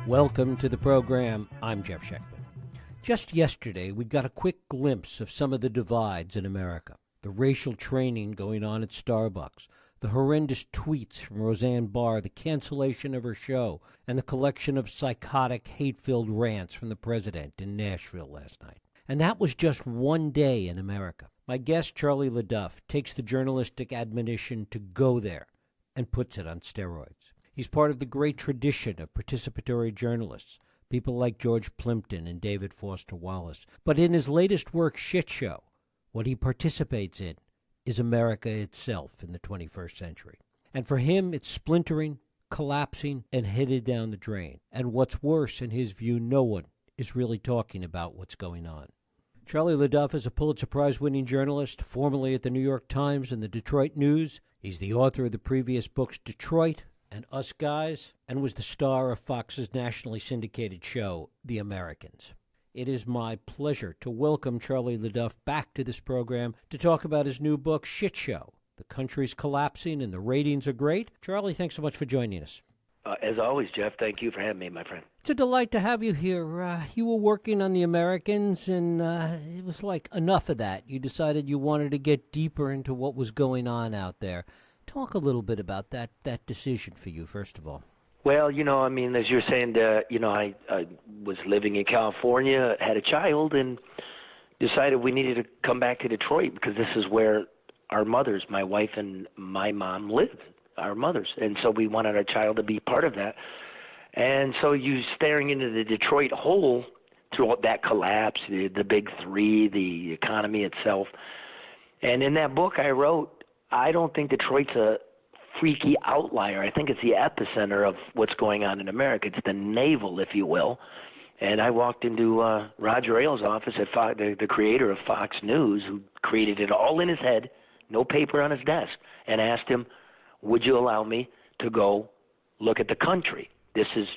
Welcome to the program. I'm Jeff Schechtman. Just yesterday, we got a quick glimpse of some of the divides in America. The racial training going on at Starbucks, the horrendous tweets from Roseanne Barr, the cancellation of her show, and the collection of psychotic, hate-filled rants from the president in Nashville last night. And that was just one day in America. My guest, Charlie LeDuff, takes the journalistic admonition to go there and puts it on steroids. He's part of the great tradition of participatory journalists, people like George Plimpton and David Foster Wallace. But in his latest work, Show, what he participates in is America itself in the 21st century. And for him, it's splintering, collapsing, and headed down the drain. And what's worse, in his view, no one is really talking about what's going on. Charlie LeDuff is a Pulitzer Prize-winning journalist, formerly at the New York Times and the Detroit News. He's the author of the previous books Detroit and Us Guys, and was the star of Fox's nationally syndicated show, The Americans. It is my pleasure to welcome Charlie LeDuff back to this program to talk about his new book, Show. The country's collapsing and the ratings are great. Charlie, thanks so much for joining us. As always, Jeff, thank you for having me, my friend. It's a delight to have you here. You were working on The Americans, and it was like enough of that. You decided you wanted to get deeper into what was going on out there. Talk a little bit about that decision for you, first of all. Well, as you're saying, I was living in California, had a child, and decided we needed to come back to Detroit because this is where our mothers, my wife and my mom, lived, our mothers. And so we wanted our child to be part of that. And so you staring into the Detroit hole through all that collapse, the big three, the economy itself. And in that book I wrote, I don't think Detroit's a freaky outlier. I think it's the epicenter of what's going on in America. It's the navel, if you will. And I walked into Roger Ailes' office at Fox, the creator of Fox News, who created it all in his head, no paper on his desk, and asked him, would you allow me to go look at the country? This is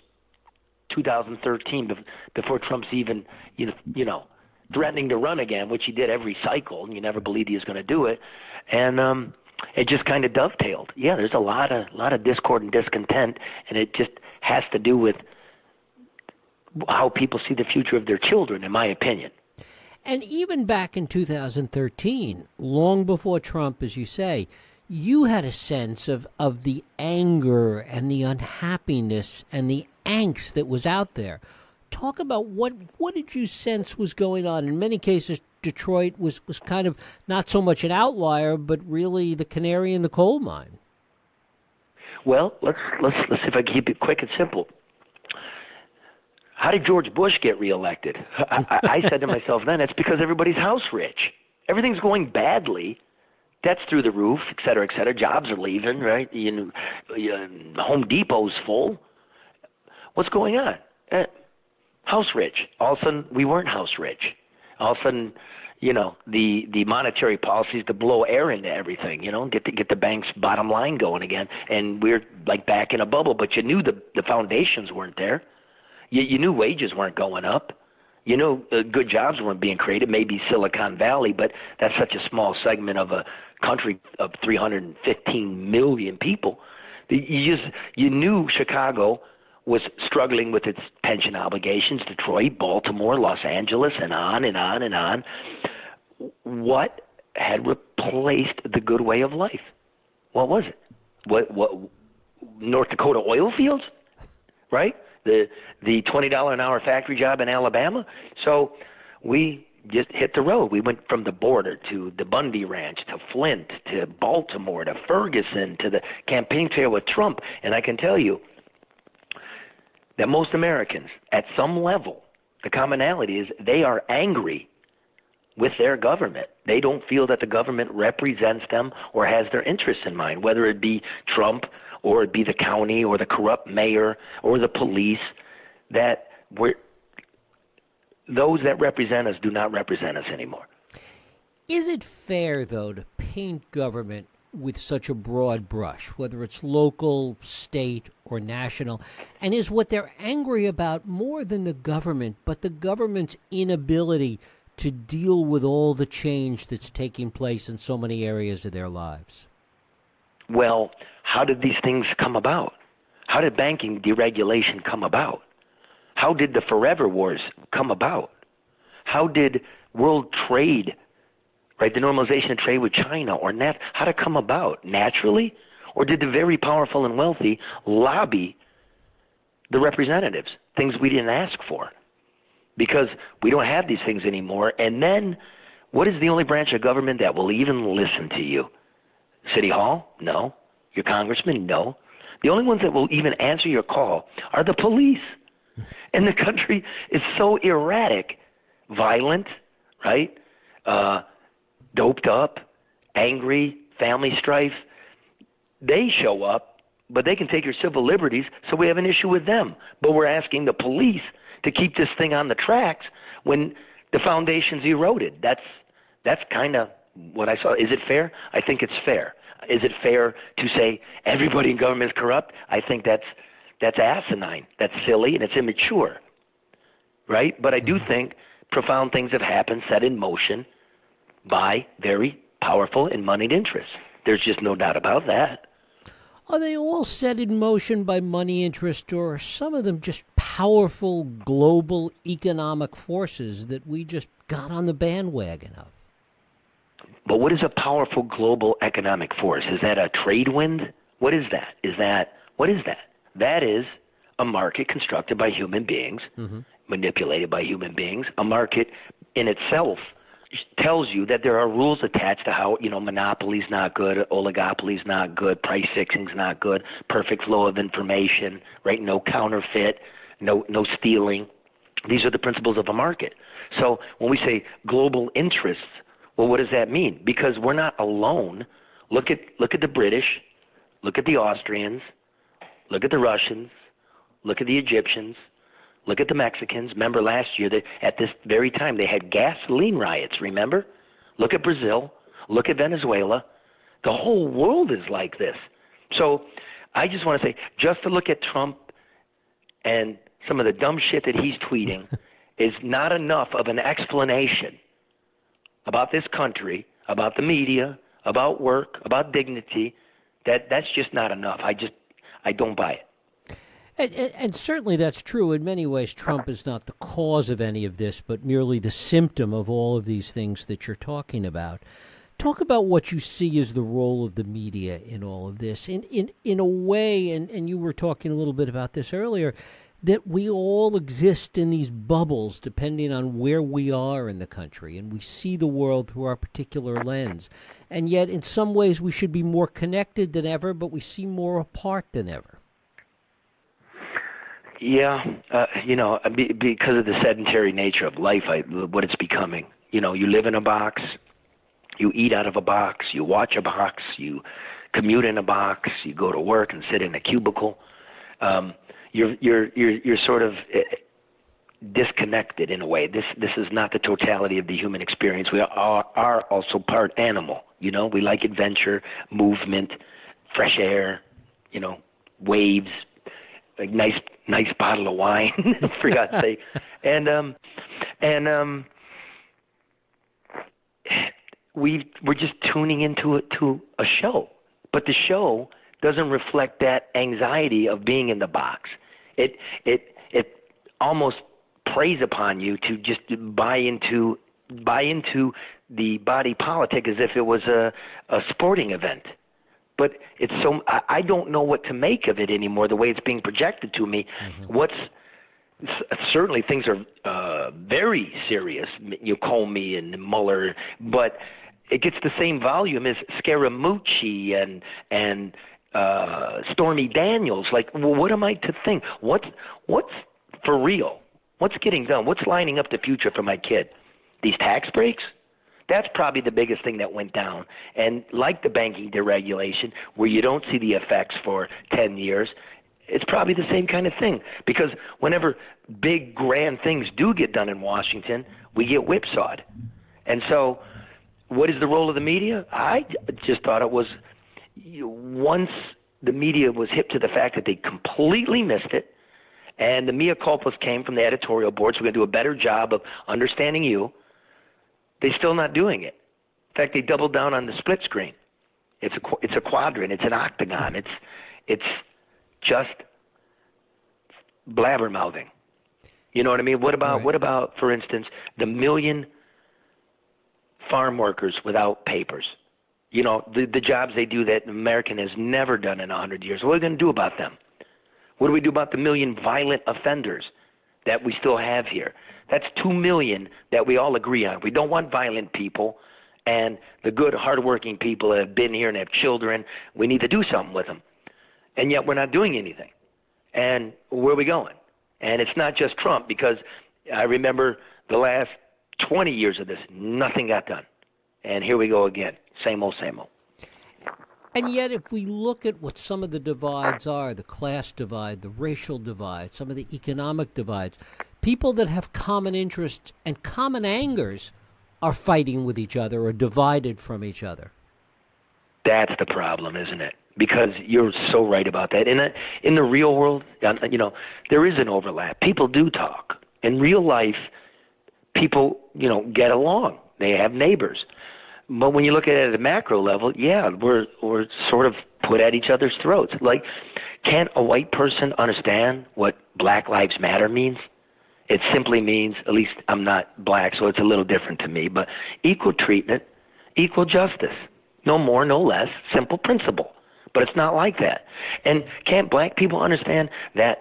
2013, before Trump's even, threatening to run again, which he did every cycle, and you never believed he was going to do it. And it just kind of dovetailed. Yeah, there's a lot of discord and discontent, and it just has to do with how people see the future of their children, in my opinion. And even back in 2013, long before Trump, as you say, you had a sense of the anger and the unhappiness and the angst that was out there. Talk about what did you sense was going on? In many cases, Detroit was kind of not so much an outlier, but really the canary in the coal mine. Well, let's see if I can keep it quick and simple. How did George Bush get reelected? I said to myself then, it's because everybody's house rich. Everything's going badly. Debt's through the roof, et cetera, et cetera. Jobs are leaving, right? Home Depot's full. What's going on? House rich. All of a sudden, we weren't house rich. All of a sudden, the monetary policies to blow air into everything, get the bank's bottom line going again. And we're like back in a bubble, but you knew the foundations weren't there. You knew wages weren't going up. You know good jobs weren't being created, maybe Silicon Valley, but that's such a small segment of a country of 315 million people. You knew Chicago was struggling with its pension obligations, Detroit, Baltimore, Los Angeles, and on and on and on. What had replaced the good way of life? What was it? What North Dakota oil fields, right? The $20 an hour factory job in Alabama. So we just hit the road. We went from the border to the Bundy Ranch to Flint to Baltimore to Ferguson to the campaign trail with Trump. And I can tell you that most Americans, at some level, the commonality is they are angry with their government. They don't feel that the government represents them or has their interests in mind, whether it be Trump or it be the county or the corrupt mayor or the police, that those that represent us do not represent us anymore. Is it fair, though, to paint government with such a broad brush, whether it's local, state, or national? And is what they're angry about more than the government, but the government's inability to deal with all the change that's taking place in so many areas of their lives? Well, how did these things come about? How did banking deregulation come about? How did the forever wars come about? How did world trade, right, the normalization of trade with China or how did it come about? Naturally? Or did the very powerful and wealthy lobby the representatives, things we didn't ask for? Because we don't have these things anymore. And then what is the only branch of government that will even listen to you? City Hall? No. Your congressman? No. The only ones that will even answer your call are the police. And the country is so erratic, violent, right? Doped up, angry, family strife. They show up, but they can take your civil liberties, so we have an issue with them. But we're asking the police to keep this thing on the tracks when the foundation's eroded. That's kind of what I saw. Is it fair? I think it's fair. Is it fair to say everybody in government is corrupt? I think that's asinine. That's silly, and it's immature, right? But I do think profound things have happened, set in motion by very powerful and moneyed interests. There's just no doubt about that. Are they all set in motion by money interest, or are some of them just powerful global economic forces that we just got on the bandwagon of? But what is a powerful global economic force? Is that a trade wind? What is that? What is that? That is a market constructed by human beings, manipulated by human beings. A market in itself tells you that there are rules attached to how, monopoly's not good, oligopoly's not good, price fixing's not good, perfect flow of information, right? No counterfeit, no stealing. These are the principles of a market. So when we say global interests, well, what does that mean? Because we're not alone. Look at the British, look at the Austrians, look at the Russians, look at the Egyptians, look at the Mexicans. Remember last year that at this very time they had gasoline riots, remember? Look at Brazil. Look at Venezuela. The whole world is like this. So I just want to say, just to look at Trump and some of the dumb shit that he's tweeting is not enough of an explanation about this country, about the media, about work, about dignity. That's just not enough. I don't buy it. And certainly that's true. In many ways, Trump is not the cause of any of this, but merely the symptom of all of these things that you're talking about. Talk about what you see as the role of the media in all of this. In a way, and you were talking a little bit about this earlier, that we all exist in these bubbles depending on where we are in the country, and we see the world through our particular lens. And yet, in some ways, we should be more connected than ever, but we seem more apart than ever. Yeah, because of the sedentary nature of life, what it's becoming. You live in a box, you eat out of a box, you watch a box, you commute in a box, you go to work and sit in a cubicle. You're sort of disconnected in a way. This is not the totality of the human experience. We are also part animal. We like adventure, movement, fresh air, waves, a nice bottle of wine, for God's sake. And we're just tuning into a show. But the show doesn't reflect that anxiety of being in the box. It almost preys upon you to just buy into the body politic as if it was a sporting event. But it's so I don't know what to make of it anymore. The way it's being projected to me, certainly things are very serious. Comey and Mueller, but it gets the same volume as Scaramucci and Stormy Daniels. Like, well, what am I to think? What's for real? What's getting done? What's lining up the future for my kid? These tax breaks? That's probably the biggest thing that went down. And like the banking deregulation, where you don't see the effects for 10 years, it's probably the same kind of thing. Because whenever big, grand things do get done in Washington, we get whipsawed. And so what is the role of the media? I just thought it was once the media was hip to the fact that they completely missed it, and the mea culpas came from the editorial board, so we're going to do a better job of understanding you. They're still not doing it. In fact, they doubled down on the split screen. It's a quadrant. It's an octagon. It's just blabbermouthing. You know what I mean? What about, Right. what about, for instance, the million farm workers without papers? You know, the jobs they do that American has never done in 100 years. What are we going to do about them? What do we do about the million violent offenders that we still have here? That's 2 million that we all agree on. We don't want violent people, and the good, hardworking people that have been here and have children, we need to do something with them. And yet we're not doing anything. And where are we going? And it's not just Trump, because I remember the last 20 years of this, nothing got done. And here we go again. Same old, same old. And yet, if we look at what some of the divides are, the class divide, the racial divide, some of the economic divides, people that have common interests and common angers are fighting with each other or divided from each other. That's the problem, isn't it? Because you're so right about that. In the real world, you know, there is an overlap. People do talk. In real life, people, you know, get along. They have neighbors. But when you look at it at a macro level, yeah, we're sort of put at each other's throats. Like, can't a white person understand what Black Lives Matter means? It simply means, at least I'm not black, so it's a little different to me, but equal treatment, equal justice. No more, no less, simple principle. But it's not like that. And can't black people understand that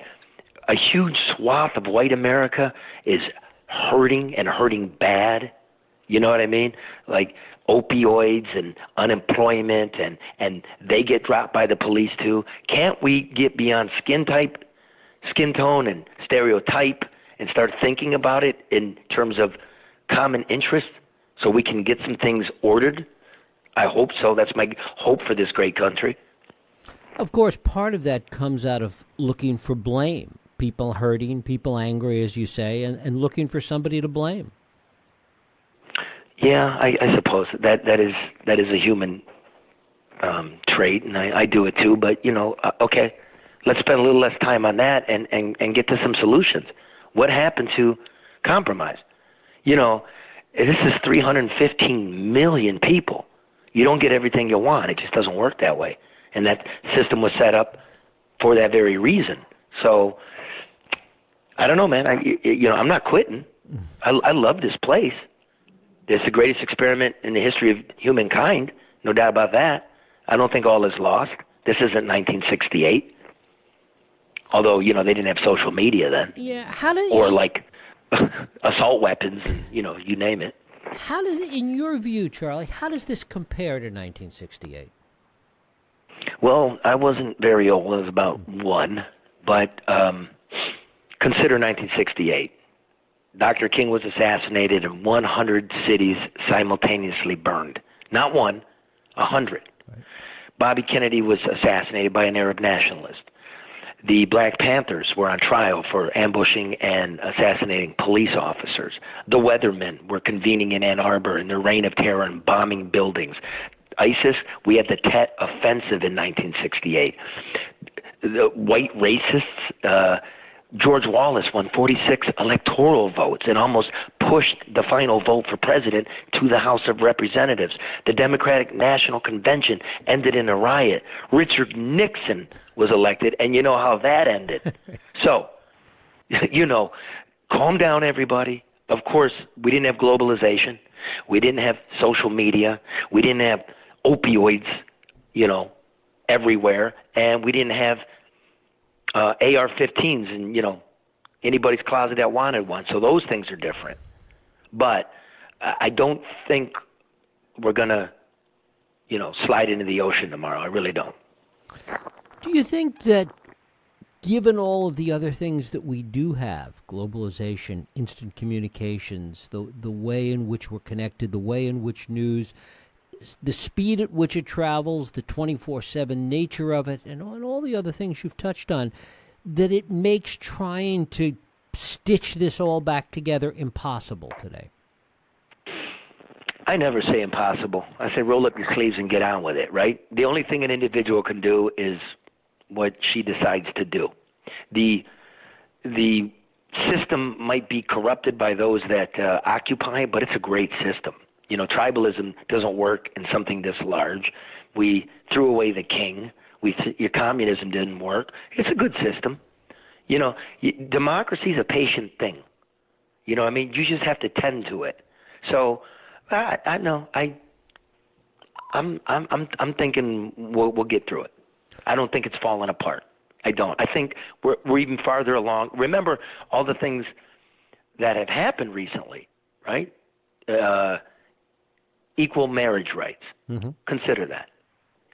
a huge swath of white America is hurting and hurting bad? You know what I mean? Like opioids and unemployment, and they get dropped by the police too. Can't we get beyond skin tone and stereotype and start thinking about it in terms of common interest so we can get some things ordered? I hope so. That's my hope for this great country. Of course, part of that comes out of looking for blame. People hurting, people angry, as you say, and looking for somebody to blame. Yeah, I suppose that is a human trait, and I do it too. But you know, okay, let's spend a little less time on that and get to some solutions. What happened to compromise? You know, this is 315 million people. You don't get everything you want. It just doesn't work that way, and that system was set up for that very reason. So I don't know, man. I'm not quitting. I love this place. It's the greatest experiment in the history of humankind, no doubt about that. I don't think all is lost. This isn't 1968. Although, you know, they didn't have social media then. Yeah, or like assault weapons, and, you know, you name it. How does, in your view, Charlie, how does this compare to 1968? Well, I wasn't very old. I was about one. But consider 1968. Dr. King was assassinated and 100 cities simultaneously burned. Not one, 100. Right. Bobby Kennedy was assassinated by an Arab nationalist. The Black Panthers were on trial for ambushing and assassinating police officers. The Weathermen were convening in Ann Arbor in their reign of terror and bombing buildings. ISIS, we had the Tet Offensive in 1968. The white racists, George Wallace won 46 electoral votes and almost pushed the final vote for president to the House of Representatives. The Democratic National Convention ended in a riot. Richard Nixon was elected, and you know how that ended. So, you know, calm down, everybody. Of course, we didn't have globalization. We didn't have social media. We didn't have opioids, you know, everywhere. And we didn't have AR-15s in, you know, anybody's closet that wanted one. So those things are different. But I don't think we're going to, you know, slide into the ocean tomorrow. I really don't. Do you think that given all of the other things that we do have, globalization, instant communications, the way in which we're connected, the way in which news, the speed at which it travels, the 24/7 nature of it, and all the other things you've touched on, that it makes trying to stitch this all back together impossible today? I never say impossible. I say roll up your sleeves and get on with it, right? The only thing an individual can do is what she decides to do. The system might be corrupted by those that occupy, but it's a great system. You know, tribalism doesn't work in something this large. We threw away the king. Your communism didn't work. It's a good system. You know, democracy is a patient thing. You know, I mean, you just have to tend to it. So, I know I'm thinking we'll get through it. I don't think it's falling apart. I don't. I think we're even farther along. Remember all the things that have happened recently, right? Equal marriage rights. Mm-hmm. Consider that.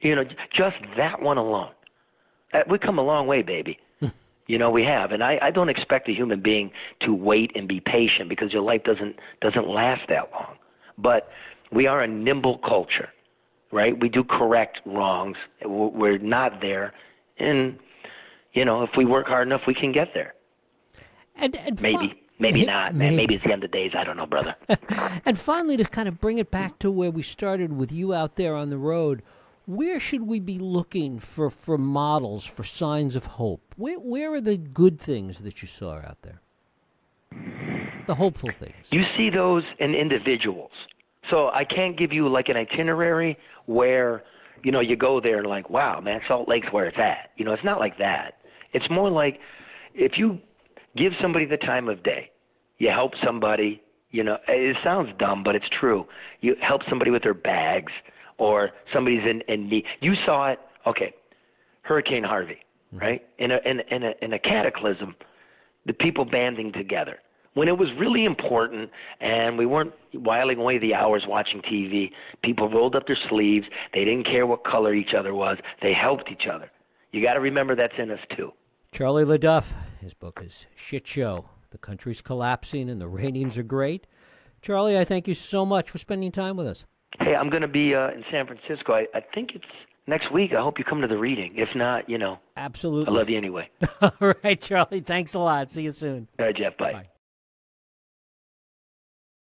You know, just that one alone. We've come a long way, baby. You know, we have. And I don't expect a human being to wait and be patient because your life doesn't last that long. But we are a nimble culture, right? We do correct wrongs. We're not there. And, you know, if we work hard enough, we can get there. And Maybe not, man. Maybe it's the end of days. I don't know, brother. And finally, to kind of bring it back to where we started with you out there on the road, where should we be looking for models, for signs of hope? Where are the good things that you saw out there? The hopeful things. You see those in individuals. So I can't give you like an itinerary where, you know, you go there and like, wow, man, Salt Lake's where it's at. You know, it's not like that. It's more like if you give somebody the time of day, you help somebody, you know, it sounds dumb, but it's true. You help somebody with their bags or somebody's in need. You saw it, okay, Hurricane Harvey, right? In a cataclysm, the people banding together. When it was really important and we weren't whiling away the hours watching TV, people rolled up their sleeves. They didn't care what color each other was. They helped each other. You got to remember that's in us too. Charlie LeDuff, his book is Shit Show. The country's collapsing and the ratings are great. Charlie, I thank you so much for spending time with us. Hey, I'm going to be in San Francisco. I think it's next week. I hope you come to the reading. If not, you know. Absolutely. I love you anyway. All right, Charlie. Thanks a lot. See you soon. All right, Jeff. Bye.